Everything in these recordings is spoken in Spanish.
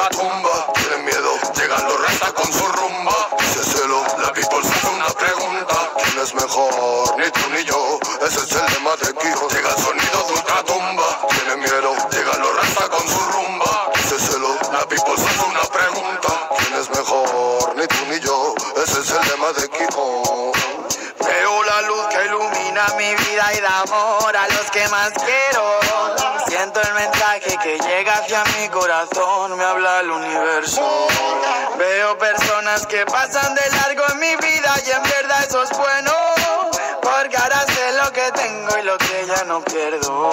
ultratumba. Tienen miedo, llegan los ratas con su rumba. Dice celo, la people se hace una pregunta. ¿Quién es mejor? Ni tú ni yo, ese es el lema de Quijo. Llega el sonido de ultratumba. Tienen miedo, llegan los ratas con su rumba. Dice celo, la people se hace una pregunta. ¿Quién es mejor? Ni tú ni yo, ese es el lema de Quijo. Veo la luz que ilumina mi vida y da amor a los que más quiero. Siento el mensaje que llega hacia mi corazón, me habla el universo. Veo personas que pasan de largo en mi vida y en verdad eso es bueno, porque ahora sé lo que tengo y lo que ya no pierdo.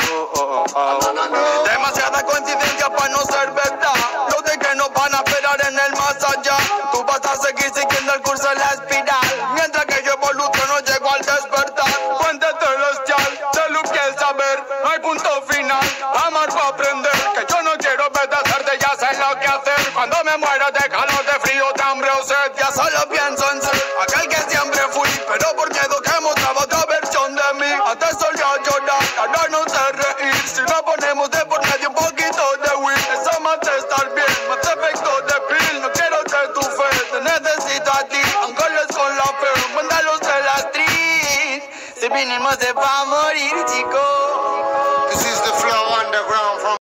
Demasiada coincidencia para no ser verdad. Los de que nos van a esperar en el más allá. Tú vas a seguir siguiendo el curso de la espiral, mientras que yo evoluciono, llego al despertar. Fuente celestial, de luz y el saber, no hay punto final. Amar para aprender, que yo no quiero obedecerte, ya sé lo que hacer. Cuando me muero de calor, de frío, de hambre o sed, ya solo pienso en ser aquel que siempre fui, pero por miedo que mostraba otra versión de mí. Antes solía llorar, ahora no sé reír. Si no ponemos de por medio un poquito de weed, eso más de estar bien, más efecto de pill. No quiero ser tu fe, te necesito a ti, ángeles con la fe, mándalos de la street. Si vinimos de pa' morir, chicos. This is the flow underground from